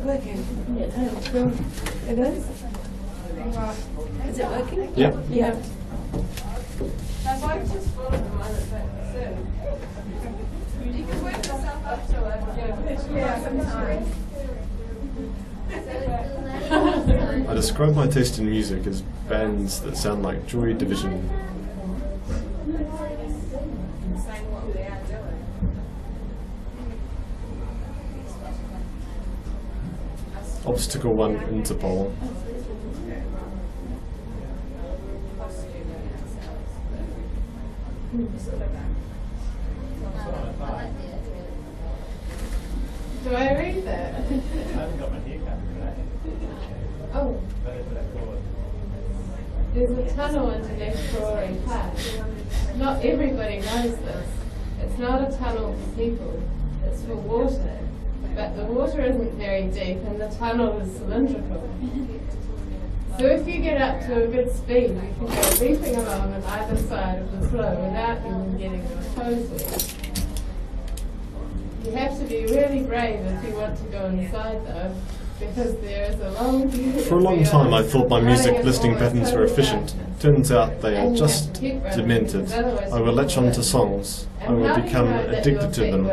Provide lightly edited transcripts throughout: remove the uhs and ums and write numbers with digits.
working? Yeah, It is? Is it working? Yeah. Yeah. My wife just followed the one that's you can work yourself up to it. Yeah, sometimes. I describe my taste in music as bands that sound like Joy Division. Saying what they are doing. Obstacle 1 Interpol. Do I read that? I haven't got my hair cut today. Oh, That is what I call it. there's a tunnel underneath Roaring Park. Not everybody knows this. It's not a tunnel for people, it's for water. But the water isn't very deep and the tunnel is cylindrical. So if you get up to a good speed, you can go leaping along on either side of the flow without even getting your toes wet. You have to be really brave if you want to go inside though, because there is a long For a long time I thought my music listening patterns were efficient. Turns out they are just demented. I will latch on to songs. I will become addicted to them.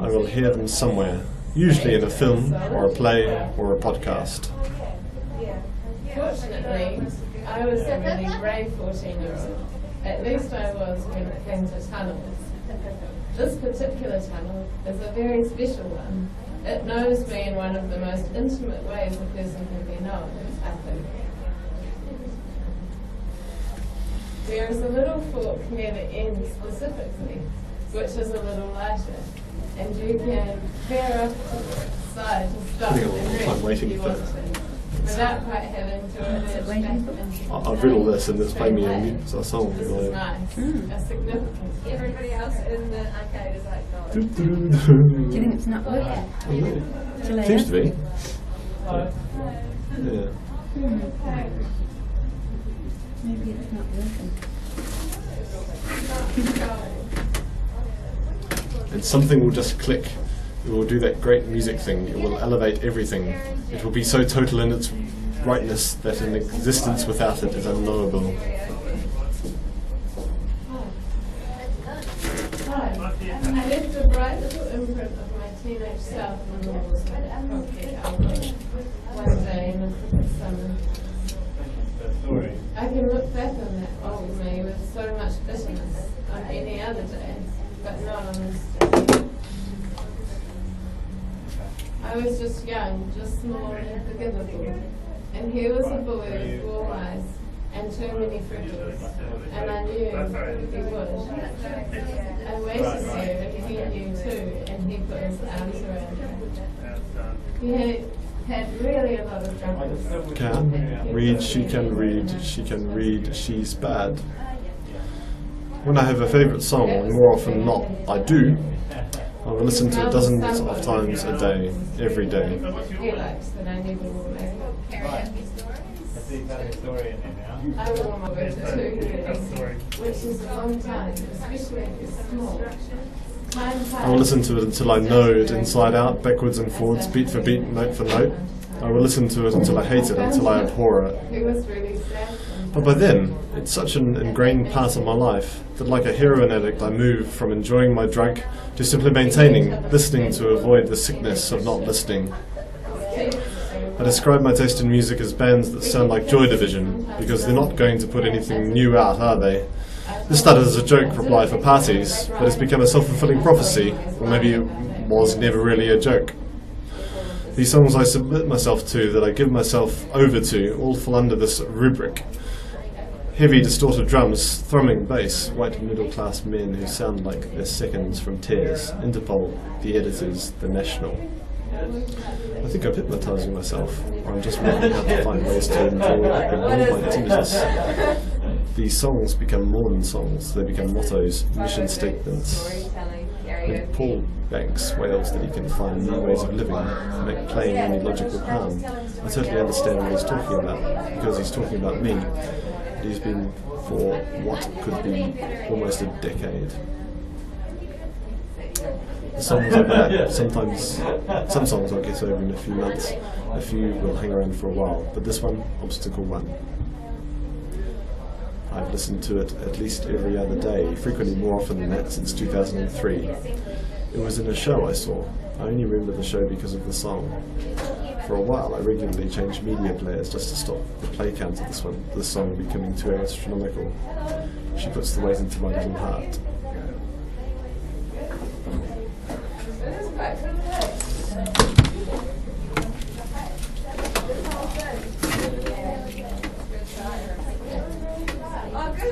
I will hear them somewhere, usually in a film, or a play, or a podcast. Fortunately, I was a really brave 14-year-old. At least I was when it came to tunnels. This particular tunnel is a very special one. It knows me in one of the most intimate ways a person can be known, I think. There is a little fork near the end specifically, which is a little lighter, and you can veer off to the side to stop Putting a and lot of rest time if waiting you for want it. to, without quite having to emerge back into I've read all this and it's playing me a song. This is nice, a significant. Everybody else in the arcade is like, no. Do you think it's not working? Shall I Seems ask? to be. Yeah. Maybe it's not working. And something will just click. It will do that great music thing. It will elevate everything. It will be so total in its rightness that an existence without it is unknowable. I left a bright little imprint of my teenage self on the walls of that concrete album one day in the thick of summer. The story. I can look back on that old me with so much bitterness on any other day, but not on this day. I was just young, just small and forgivable, and he was a boy with blue eyes and too many freckles, and I knew he would. I waited there and he knew too, and he put his arms around me. He had really a lot of drunkenness. Can read, she can read, she's bad. When I have a favourite song, and more often than not, I do, I will listen to it dozens of times a day, every day. He likes that I never will make it. Right. I see you found a story in there now. I will not wait for 2 years, which is a long time, especially if it's small. I will listen to it until I know it inside out, backwards and forwards, beat for beat, note for note. I will listen to it until I hate it, until I abhor it. He was really sad. But by then, it's such an ingrained part of my life that like a heroin addict I move from enjoying my drug to simply maintaining, listening to avoid the sickness of not listening. I describe my taste in music as bands that sound like Joy Division, because they're not going to put anything new out, are they? This started as a joke reply for parties, but it's become a self-fulfilling prophecy, or maybe it was never really a joke. These songs I submit myself to, that I give myself over to, all fall under this rubric. Heavy, distorted drums, thrumming bass, white middle-class men who sound like they're seconds from Tears, Interpol, the Editors, The National. I think I'm hypnotising myself, or I'm just working out to find ways to ignore my tinnitus. These songs become more than songs, they become mottos, mission statements. When Paul Banks wails that he can find new ways of living, make playing any logical harm, I totally understand what he's talking about, because he's talking about me. He's been for what could be almost a decade. The songs are bad. Sometimes, some songs I'll get over in a few months. A few will hang around for a while. But this one, Obstacle One, I've listened to it at least every other day, frequently more often than that since 2003. It was in a show I saw. I only remember the show because of the song. For a while I regularly changed media players just to stop the play count of this song becoming too astronomical. She puts the weight into my little heart. It is quite